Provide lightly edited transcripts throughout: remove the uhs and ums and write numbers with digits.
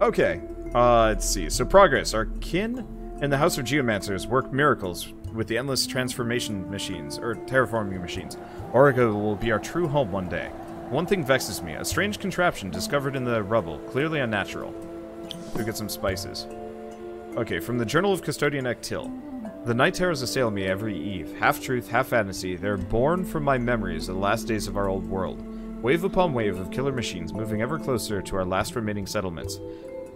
Okay, let's see. So progress. Our kin and the House of Geomancers work miracles with the endless transformation machines, or terraforming machines. Auriga will be our true home one day. One thing vexes me. A strange contraption discovered in the rubble. Clearly unnatural. Go get some spices. Okay, from the Journal of Custodian Ektil. The night terrors assail me every eve. Half truth, half fantasy. They're born from my memories of the last days of our old world. Wave upon wave of killer machines moving ever closer to our last remaining settlements.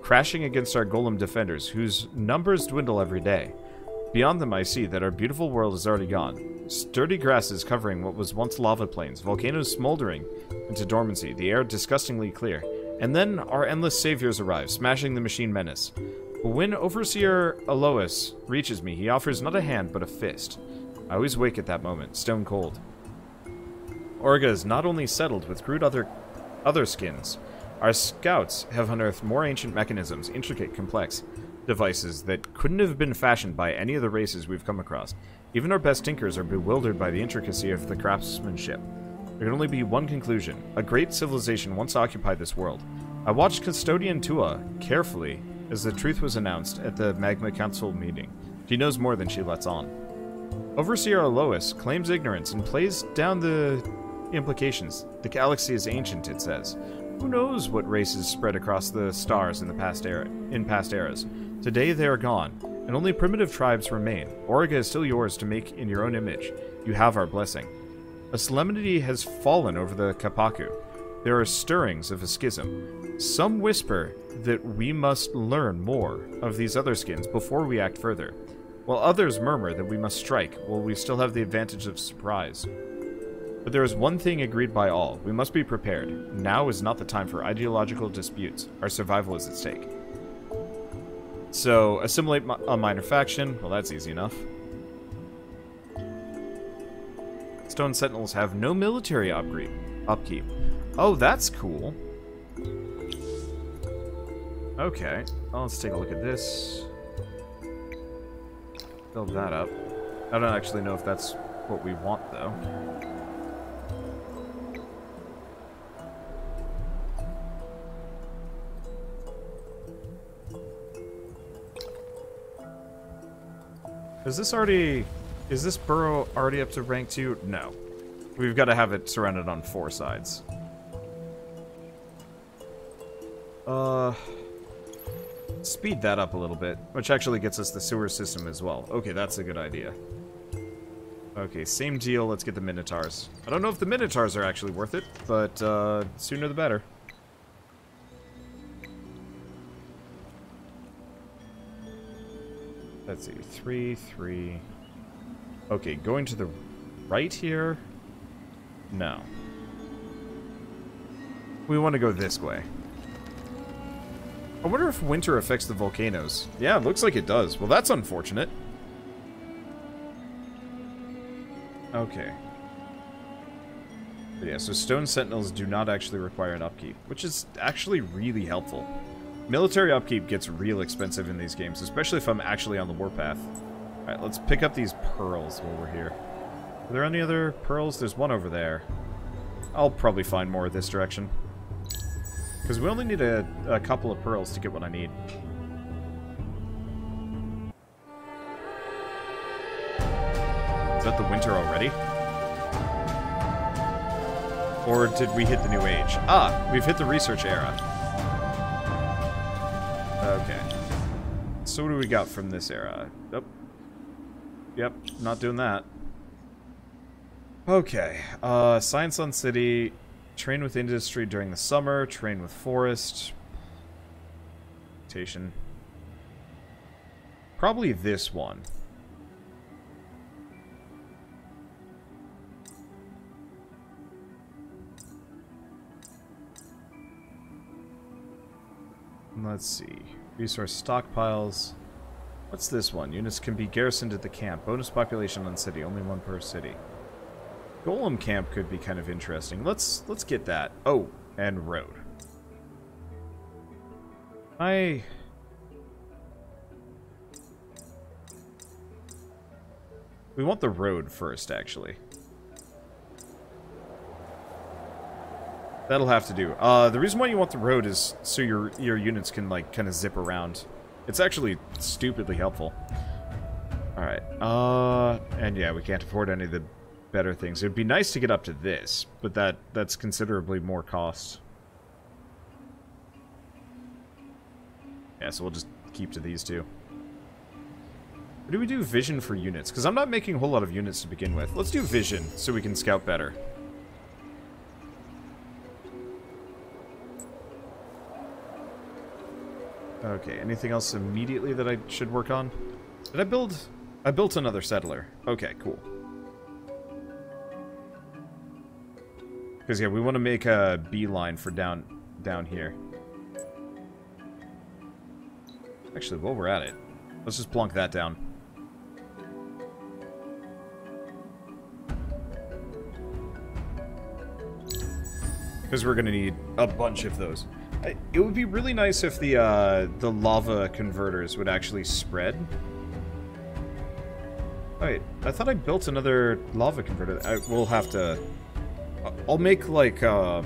Crashing against our golem defenders, whose numbers dwindle every day. Beyond them I see that our beautiful world is already gone. Sturdy grasses covering what was once lava plains, volcanoes smoldering into dormancy, the air disgustingly clear. And then our endless saviors arrive, smashing the machine menace. But when Overseer Alois reaches me, he offers not a hand, but a fist. I always wake at that moment, stone cold. Auriga is not only settled with crude other skins. Our scouts have unearthed more ancient mechanisms, intricate, complex devices that couldn't have been fashioned by any of the races we've come across. Even our best tinkers are bewildered by the intricacy of the craftsmanship. There can only be one conclusion. A great civilization once occupied this world. I watched Custodian Tua carefully as the truth was announced at the Magma Council meeting. She knows more than she lets on. Overseer Alois claims ignorance and plays down the implications. The galaxy is ancient, it says. Who knows what races spread across the stars in past eras? Today they are gone, and only primitive tribes remain. Auriga is still yours to make in your own image. You have our blessing. A solemnity has fallen over the Kapaku. There are stirrings of a schism. Some whisper that we must learn more of these other skins before we act further, while others murmur that we must strike while we still have the advantage of surprise. But there is one thing agreed by all. We must be prepared. Now is not the time for ideological disputes. Our survival is at stake. So, assimilate a minor faction. Well, that's easy enough. Stone Sentinels have no military upkeep. Oh, that's cool. Okay. Well, let's take a look at this. Build that up. I don't actually know if that's what we want, though. Is this borough already up to rank 2? No. We've got to have it surrounded on 4 sides. Speed that up a little bit, which actually gets us the sewer system as well. Okay, that's a good idea. Okay, same deal, let's get the Minotaurs. I don't know if the Minotaurs are actually worth it, but sooner the better. Let's see, 3, 3. Okay, going to the right here? No. We want to go this way. I wonder if winter affects the volcanoes. Yeah, it looks like it does. Well, that's unfortunate. Okay. But yeah, so stone sentinels do not actually require an upkeep, which is actually really helpful. Military upkeep gets real expensive in these games, especially if I'm actually on the warpath. Alright, let's pick up these pearls while we're here. Are there any other pearls? There's one over there. I'll probably find more this direction. Because we only need a couple of pearls to get what I need. Is that the winter already? Or did we hit the new age? Ah, we've hit the research era. Okay. So what do we got from this era? Oh. Yep, not doing that. Okay. Science on City. Train with industry during the summer. Train with forest. Station. Probably this one. Let's see. Resource stockpiles. What's this one? Units can be garrisoned at the camp. Bonus population on city. Only 1 per city. Golem camp could be kind of interesting. Let's get that. Oh, and road. We want the road first, actually. That'll have to do. The reason why you want the road is so your units can, like, kind of zip around. It's actually stupidly helpful. Alright, and yeah, we can't afford any of the better things. It'd be nice to get up to this, but that's considerably more cost. Yeah, so we'll just keep to these two. Or do we do vision for units? Because I'm not making a whole lot of units to begin with. Let's do vision, so we can scout better. Okay, anything else immediately that I should work on? Did I build... I built another settler. Okay, cool. Because, yeah, we want to make a beeline for down here. Actually, while we're at it, let's just plonk that down. Because we're going to need a bunch of those. It would be really nice if the lava converters would actually spread. Wait, I thought I built another lava converter. We'll have to... I'll make, like, Oh,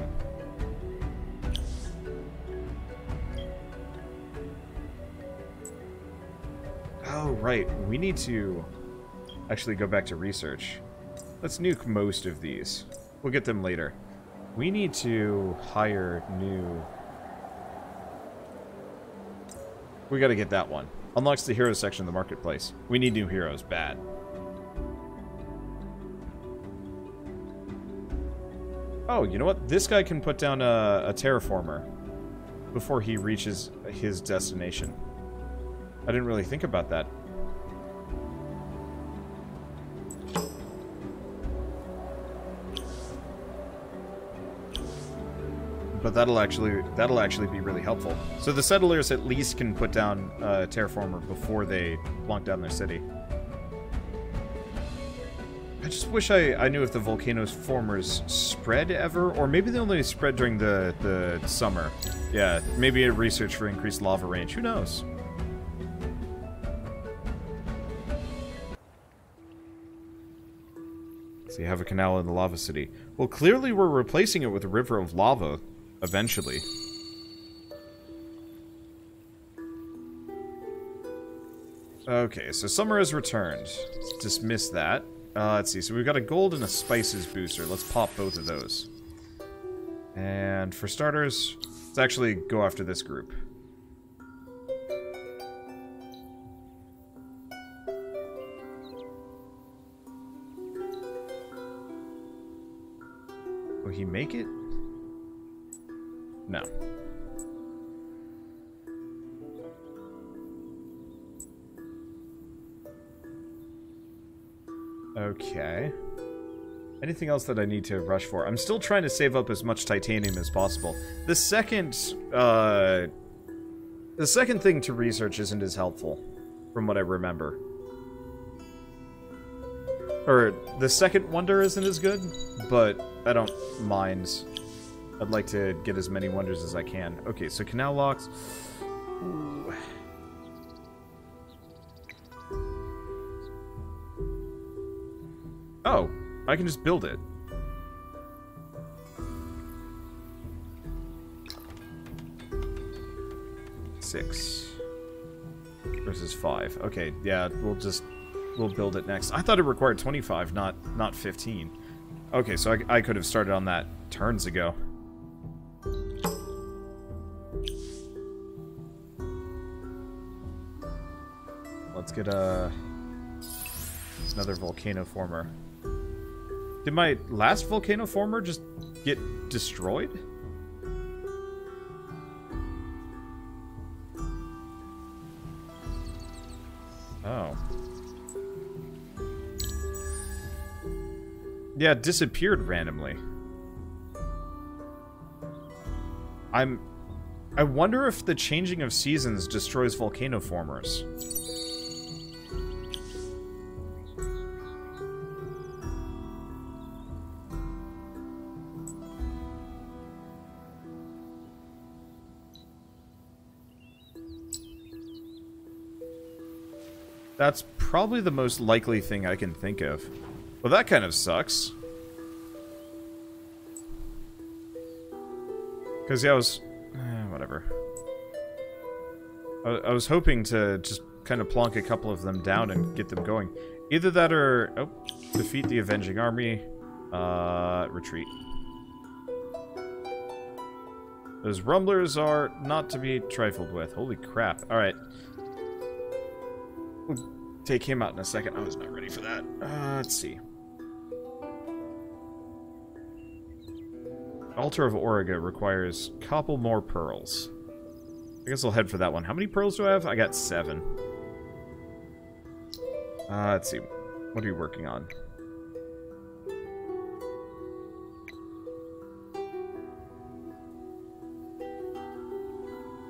right. We need to actually go back to research. Let's nuke most of these. We'll get them later. We need to hire new... We gotta get that one. Unlocks the hero section of the marketplace. We need new heroes, bad. Oh, you know what? This guy can put down a terraformer before he reaches his destination. I didn't really think about that. But that'll actually be really helpful. So the settlers at least can put down a terraformer before they plonk down their city. I just wish I knew if the volcanoes formers spread ever, or maybe they only spread during the summer. Yeah, maybe a research for increased lava range. Who knows? So you have a canal in the lava city. Well, clearly we're replacing it with a river of lava. Eventually. Okay, so summer has returned. Let's dismiss that. Let's see, so we've got a gold and a spices booster. Let's pop both of those. And for starters, let's actually go after this group. Will he make it? No. Okay. Anything else that I need to rush for? I'm still trying to save up as much titanium as possible. The second thing to research isn't as helpful, from what I remember. Or, the second wonder isn't as good, but I don't mind. I'd like to get as many wonders as I can. Okay, so canal locks. Ooh. Oh, I can just build it. Six versus 5. Okay, yeah, we'll build it next. I thought it required 25, not 15. Okay, so I could have started on that turns ago. Let's get another volcano former. Did my last volcano former just get destroyed? Oh. Yeah, it disappeared randomly. I wonder if the changing of seasons destroys volcano formers. That's probably the most likely thing I can think of. Well, that kind of sucks. Because, yeah, I was... whatever. I was hoping to just kind of plonk a couple of them down and get them going. Either that or... Oh, defeat the avenging army. Retreat. Those rumblers are not to be trifled with. Holy crap. Alright. We'll take him out in a second. I was not ready for that. Let's see. Altar of Auriga requires a couple more pearls. I guess I'll head for that one. How many pearls do I have? I got 7. Let's see. What are you working on?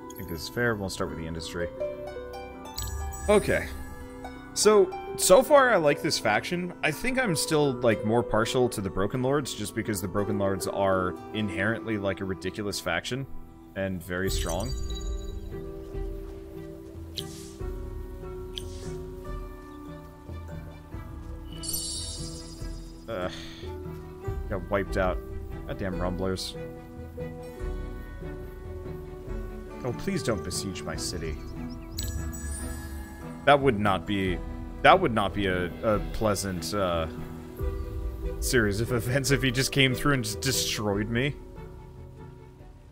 I think this is fair. We'll start with the industry. Okay. So far I like this faction. I think I'm still, like, more partial to the Broken Lords, just because the Broken Lords are inherently, like, a ridiculous faction. And very strong. Got wiped out. Goddamn rumblers. Oh, please don't besiege my city. That would not be a pleasant series of events if he just came through and just destroyed me.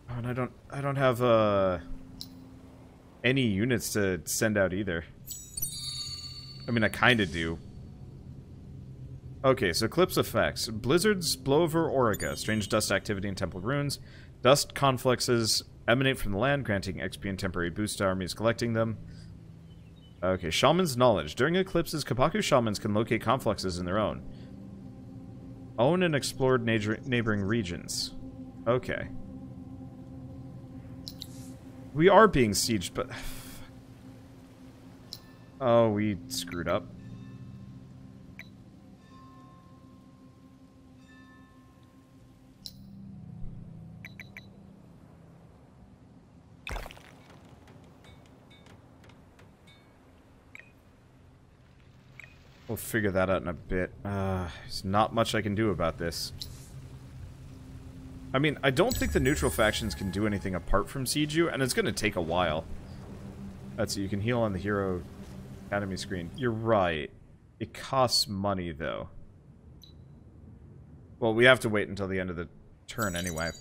Oh, and I don't have any units to send out either. I mean, I kind of do. Okay, so Eclipse effects. Blizzards blow over Auriga. Strange dust activity in temple ruins. Dust confluxes emanate from the land, granting XP and temporary boost to armies collecting them. Okay, Shaman's Knowledge. During eclipses, Kapaku Shamans can locate confluxes in their own. Own and explored neighboring regions. Okay. We are being sieged, but... Oh, we screwed up. We'll figure that out in a bit. There's not much I can do about this. I mean, I don't think the neutral factions can do anything apart from siege you, and it's going to take a while. That's it, you can heal on the Hero Academy screen. You're right. It costs money, though. Well, we have to wait until the end of the turn anyway.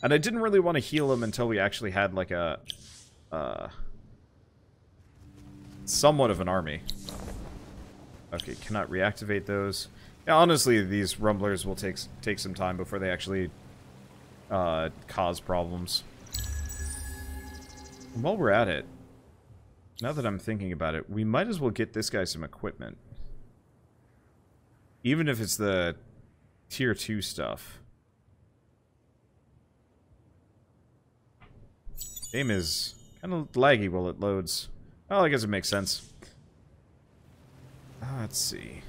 And I didn't really want to heal him until we actually had, like, a... somewhat of an army. Okay, cannot reactivate those. Yeah, honestly, these rumblers will take some time before they actually cause problems. And while we're at it, now that I'm thinking about it, we might as well get this guy some equipment. Even if it's the tier 2 stuff. Game is kind of laggy while it loads. Well, I guess it makes sense. Let's see.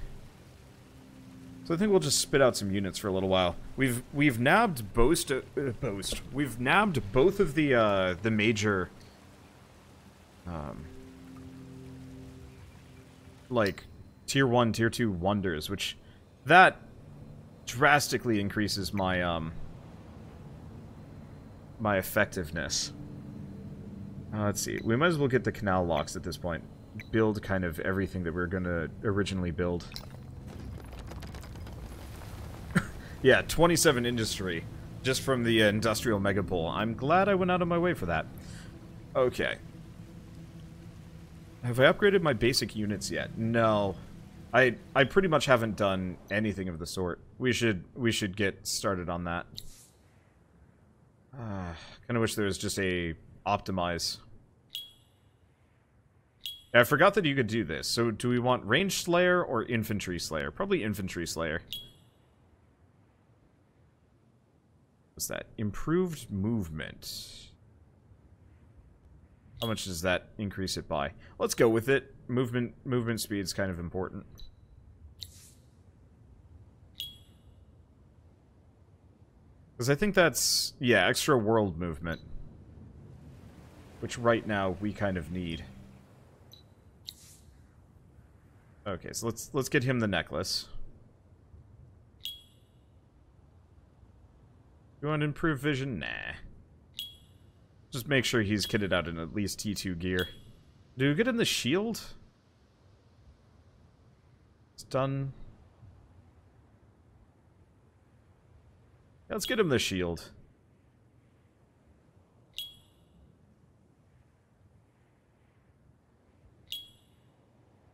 So I think we'll just spit out some units for a little while. We've nabbed We've nabbed both of the major like tier 1, tier 2 wonders, which that drastically increases my my effectiveness. Let's see. We might as well get the canal locks at this point. Build kind of everything that we were going to originally build. Yeah, 27 industry. Just from the industrial megapole. I'm glad I went out of my way for that. Okay. Have I upgraded my basic units yet? No. I pretty much haven't done anything of the sort. We should get started on that. Kind of wish there was just a optimize. I forgot that you could do this. So do we want Ranged Slayer or Infantry Slayer? Probably Infantry Slayer. What's that? Improved movement. How much does that increase it by? Let's go with it. Movement speed's kind of important. Because I think that's, yeah, extra world movement. Which right now we kind of need. Okay, so let's get him the necklace. You want to improve vision? Nah. Just make sure he's kitted out in at least T2 gear. Do we get him the shield? It's done. Yeah, let's get him the shield.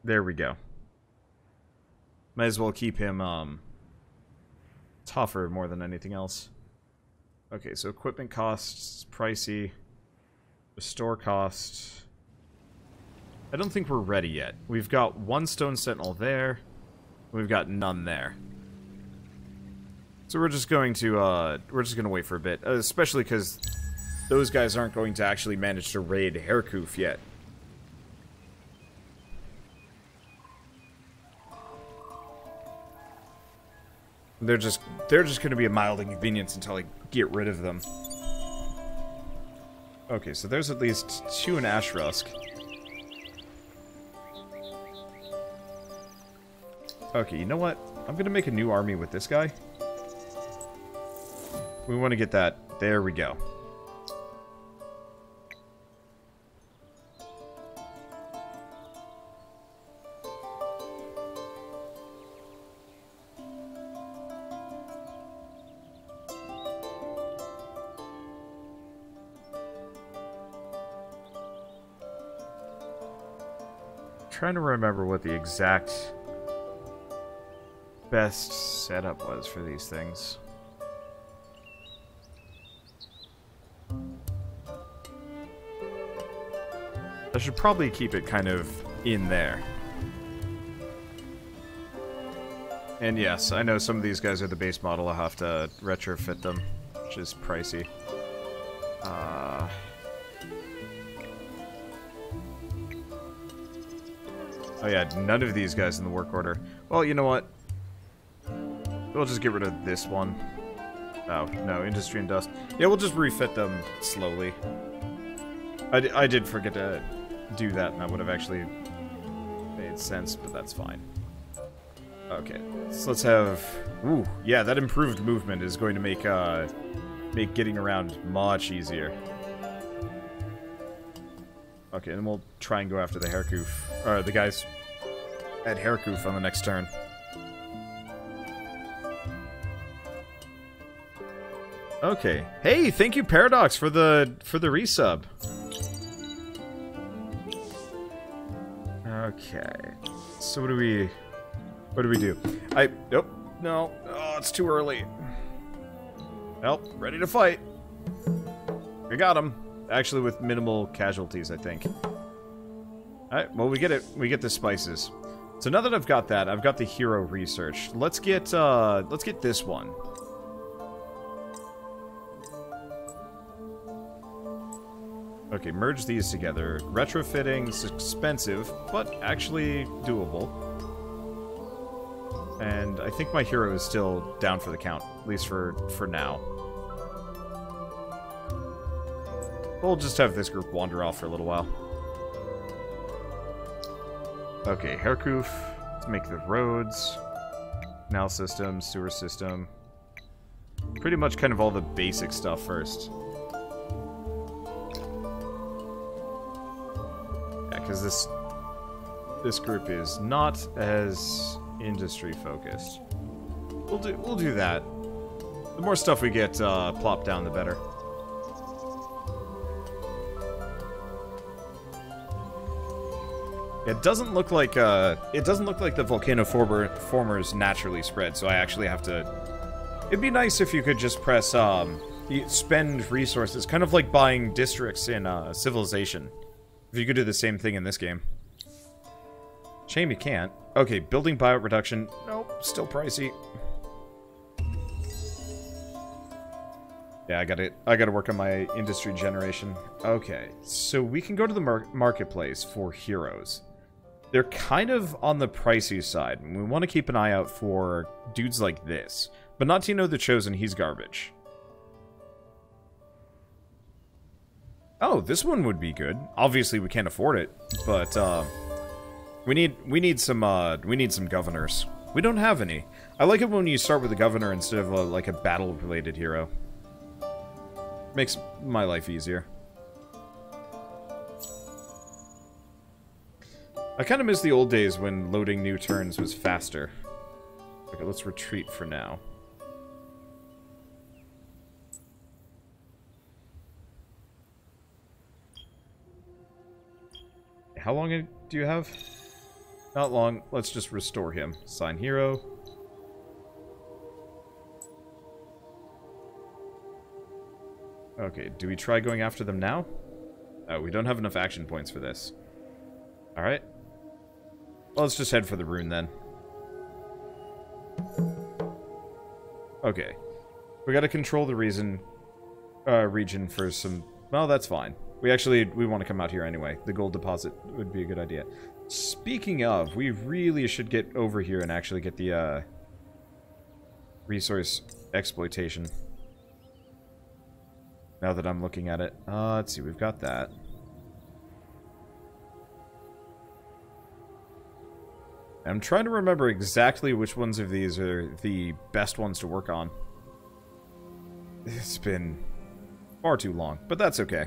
There we go. Might as well keep him, tougher more than anything else. Okay, so equipment costs, pricey. Restore cost. I don't think we're ready yet. We've got one stone sentinel there. We've got none there. So we're just going to wait for a bit. Especially because those guys aren't going to actually manage to raid Herkuf yet. They're just going to be a mild inconvenience until I get rid of them. Okay, so there's at least 2 in Ashrusk. Okay, you know what? I'm going to make a new army with this guy. We want to get that. There we go. Trying to remember what the exact best setup was for these things. I should probably keep it kind of in there. And yes, I know some of these guys are the base model. I'll have to retrofit them, which is pricey. Oh yeah, none of these guys in the work order. Well, you know what? We'll just get rid of this one. Oh, no, industry and dust. Yeah, we'll just refit them slowly. I did forget to do that, and that would have actually made sense, but that's fine. Okay, so let's have... Ooh, yeah, that improved movement is going to make getting around much easier. Okay, and we'll try and go after the Herkuf, or the guys at Herkuf on the next turn. Okay. Hey, thank you, Paradox, for the resub. Okay. So what do we do? Nope. No. Oh, it's too early. Nope. Ready to fight. We got him. Actually, with minimal casualties, I think. Alright, well, we get it. We get the spices. So now that I've got that, I've got the hero research. Let's get this one. Okay, merge these together. Retrofitting is expensive, but actually doable. And I think my hero is still down for the count, at least for now. We'll just have this group wander off for a little while. Okay, Herkuf. Let's make the roads. Canal system, sewer system. Pretty much kind of all the basic stuff first. Yeah, because this group is not as industry focused. We'll do that. The more stuff we get plopped down, the better. It doesn't look like the volcano formers naturally spread, so I actually have to... It'd be nice if you could just press spend resources, kind of like buying districts in Civilization. If you could do the same thing in this game. Shame you can't. Okay, building buyout reduction. Nope, still pricey. Yeah, I gotta work on my industry generation. Okay, so we can go to the marketplace for heroes. They're kind of on the pricey side, and we want to keep an eye out for dudes like this. But not Tino the Chosen, he's garbage. Oh, this one would be good. Obviously, we can't afford it, but we need some governors. We don't have any. I like it when you start with a governor instead of like a battle-related hero. Makes my life easier. I kind of miss the old days when loading new turns was faster. Okay, let's retreat for now. How long do you have? Not long. Let's just restore him. Sign hero. Okay, do we try going after them now? Oh, we don't have enough action points for this. Alright. Well, let's just head for the rune then. Okay. We gotta control the region for some... Well, that's fine. We want to come out here anyway. The gold deposit would be a good idea. Speaking of, we really should get over here and actually get the, resource exploitation. Now that I'm looking at it. Let's see, we've got that. I'm trying to remember exactly which ones of these are the best ones to work on. It's been far too long, but that's okay.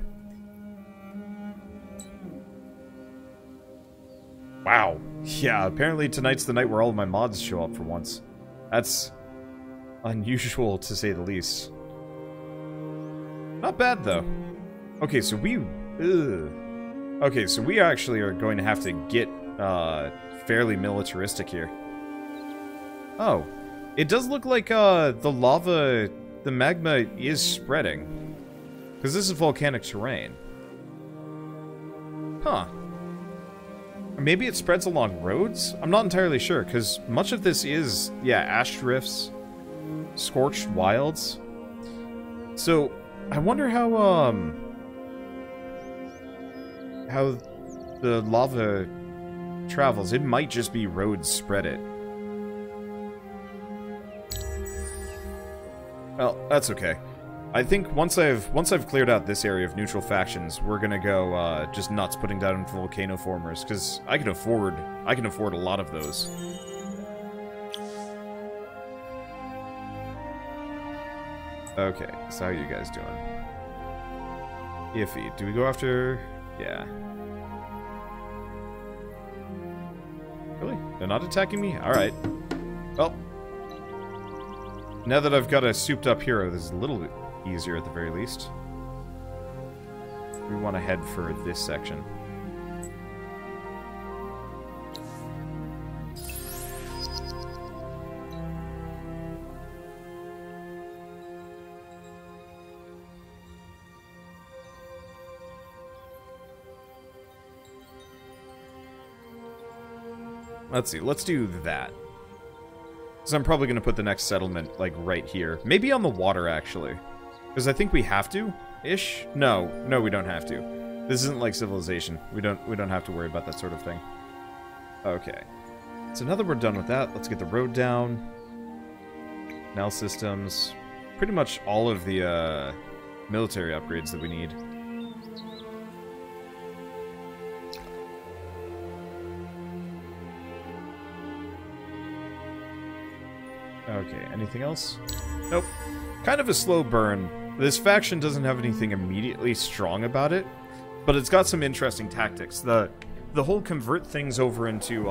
Wow. Yeah, apparently tonight's the night where all of my mods show up for once. That's unusual, to say the least. Not bad, though. Okay, so we... Okay, so we actually are going to have to get fairly militaristic here. Oh. It does look like the lava... The magma is spreading. Because this is volcanic terrain. Huh. Maybe it spreads along roads? I'm not entirely sure, because much of this is, yeah, ash drifts, scorched wilds. So, I wonder how the lava travels. It might just be roads spread it. Well, that's okay. I think once I've cleared out this area of neutral factions, we're gonna go just nuts putting down volcano formers, because I can afford a lot of those. Okay, so how are you guys doing? Iffy. Do we go after... Yeah. Really? They're not attacking me? Alright. Well. Now that I've got a souped up hero, this is a little bit easier at the very least. We want to head for this section. Let's see, let's do that. So I'm probably going to put the next settlement, like, right here. Maybe on the water, actually. Because I think we have to, ish. No, we don't have to. This isn't like Civilization. We don't have to worry about that sort of thing. Okay. So now that we're done with that, let's get the road down. Canal systems. Pretty much all of the military upgrades that we need. Okay, anything else? Nope. Kind of a slow burn. This faction doesn't have anything immediately strong about it, but it's got some interesting tactics. The whole convert things over into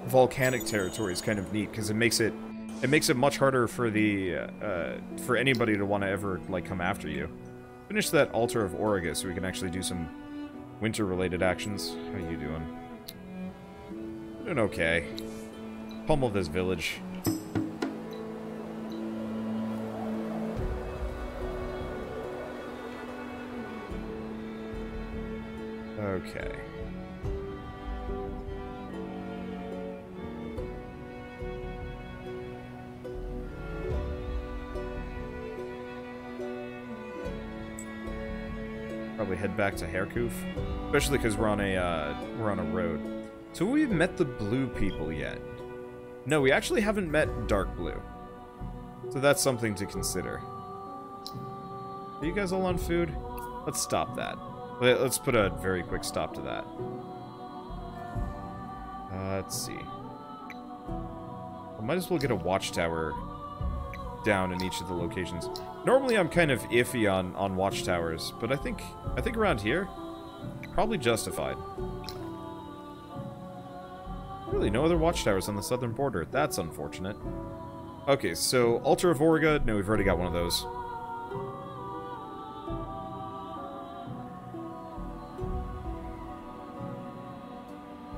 volcanic territory is kind of neat, because it makes it much harder for for anybody to want to ever like come after you. Finish that altar of Auriga so we can actually do some winter-related actions. How you doing? Doing okay. Pummel this village. Okay. Probably head back to Herkuf, especially because we're on a road. So we've met the blue people yet? No, we actually haven't met dark blue. So that's something to consider. Are you guys all on food? Let's stop that. Let's put a very quick stop to that. Let's see. I might as well get a watchtower down in each of the locations. Normally I'm kind of iffy on watchtowers, but I think around here, Probably justified. Really, no other watchtowers on the southern border. That's unfortunate. Okay, so Altar of Auriga. No, we've already got one of those.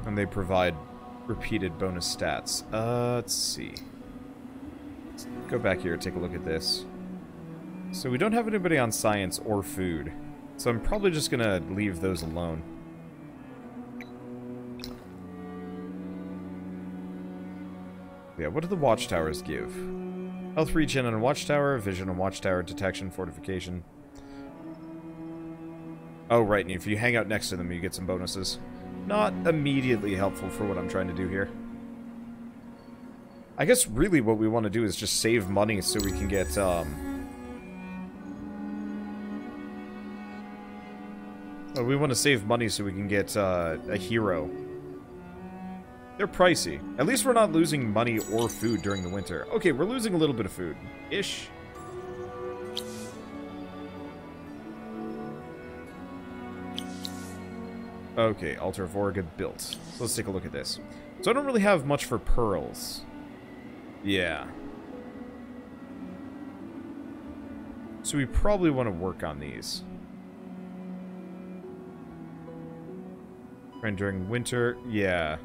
And they provide repeated bonus stats. Let's see. Let's go back here and take a look at this. So we don't have anybody on science or food. So I'm probably just gonna leave those alone. Yeah, what do the watchtowers give? Health regen on a watchtower, vision on watchtower, detection, fortification. Oh, right, and if you hang out next to them, you get some bonuses. Not immediately helpful for what I'm trying to do here. I guess really what we want to do is just save money so we can get, we want to save money so we can get, a hero. They're pricey. At least we're not losing money or food during the winter. Okay, we're losing a little bit of food. Ish. Okay, Altar of Auriga built. So let's take a look at this. So I don't really have much for pearls. Yeah. So we probably want to work on these. And during winter, yeah.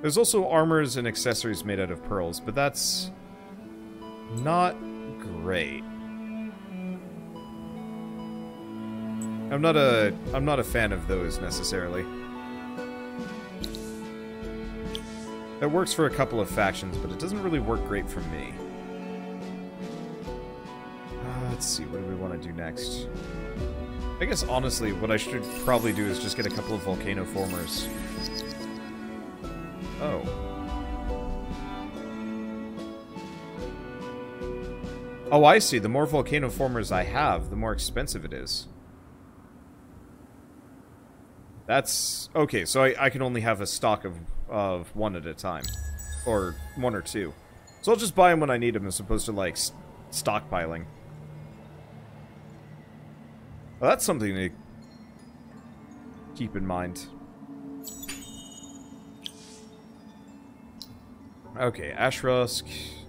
There's also armors and accessories made out of pearls, but that's not great. I'm not a fan of those necessarily. That works for a couple of factions, but it doesn't really work great for me. Let's see, what do we want to do next? I guess honestly, what I should probably do is just get a couple of volcanoformers. Oh. Oh, I see. The more volcanoformers I have, the more expensive it is. That's... Okay, so I can only have a stock of one at a time. Or one or two. So I'll just buy them when I need them as opposed to, like, stockpiling. Well, that's something to keep in mind. Okay, Ash Rusk.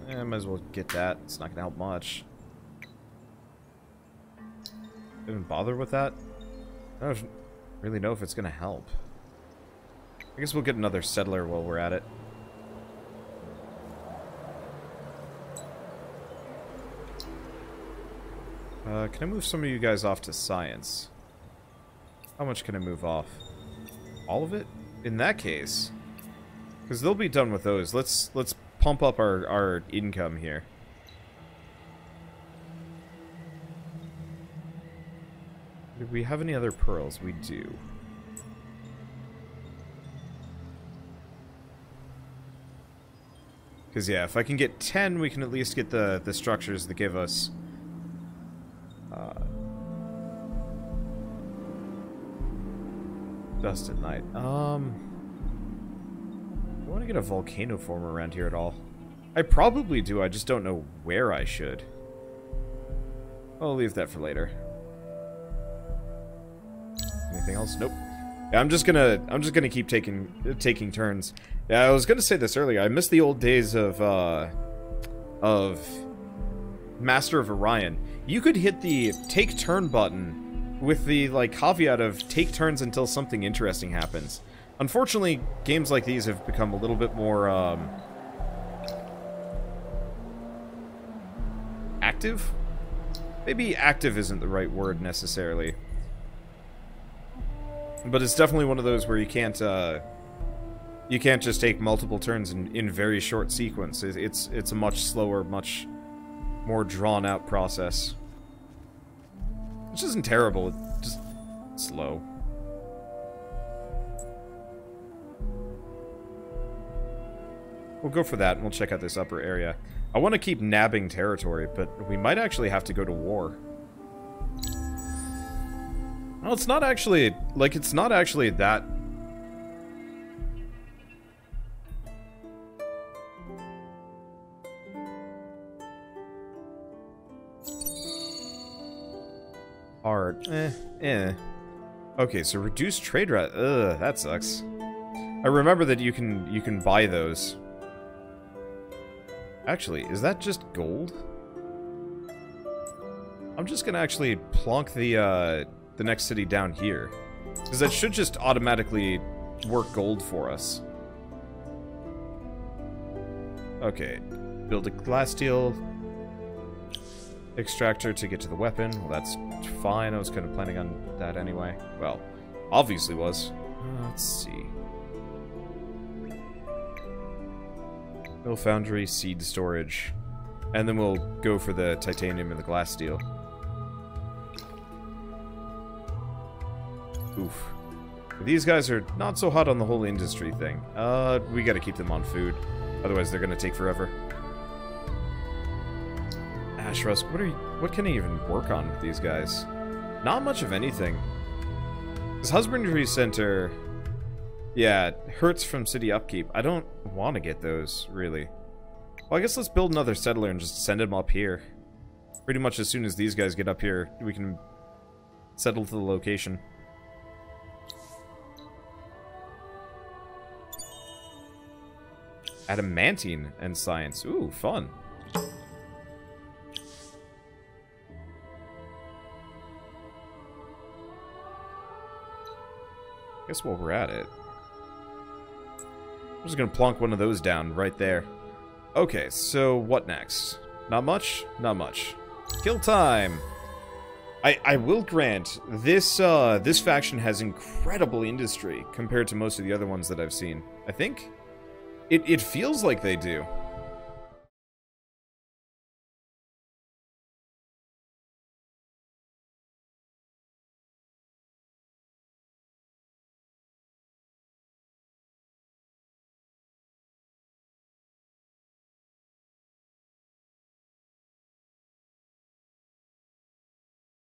Might as well get that. It's not going to help much. Didn't bother with that? I don't really know if it's going to help. I guess we'll get another settler while we're at it. Can I move some of you guys off to science? How much can I move off? All of it? In that case... Because they'll be done with those. Let's pump up our income here. Do we have any other pearls? We do. Because, yeah, if I can get 10, we can at least get the structures that give us... Dust at night. I want to get a volcanoform around here at all. I probably do, I just don't know where I should. I'll leave that for later. Anything else? Nope. Yeah, I'm just gonna keep taking turns. Yeah, I was gonna say this earlier. I miss the old days of Master of Orion. You could hit the take turn button with the like caveat of take turns until something interesting happens. Unfortunately, games like these have become a little bit more active? Maybe active isn't the right word necessarily. But it's definitely one of those where you can't just take multiple turns in very short sequence. It's a much slower, much more drawn out process. Which isn't terrible, it's just slow. We'll go for that, and we'll check out this upper area. I want to keep nabbing territory, but we might actually have to go to war. Well, it's not actually... Like, it's not actually that... hard. Okay, so reduced trade rate. Ugh, that sucks. I remember that you can buy those. Actually, is that just gold? I'm just gonna actually plonk the next city down here. Because that should just automatically work gold for us. Okay. Build a glass steel extractor to get to the weapon. Well, that's fine. I was kind of planning on that anyway. Well, obviously was. Let's see. Mill foundry, seed storage. And then we'll go for the titanium and the glass steel. Oof. These guys are not so hot on the whole industry thing. We gotta keep them on food. Otherwise they're gonna take forever. Ash Rusk, what can I even work on with these guys? Not much of anything. This husbandry center, yeah, hurts from city upkeep. I don't want to get those, really. Well, I guess let's build another settler and just send him up here. Pretty much as soon as these guys get up here, we can settle to the location. Adamantine and science. Ooh, fun. Guess while we're at it, I'm just gonna plonk one of those down right there. Okay, so what next? Not much? Not much. Kill time! I will grant, this faction has incredible industry compared to most of the other ones that I've seen. I think? It feels like they do.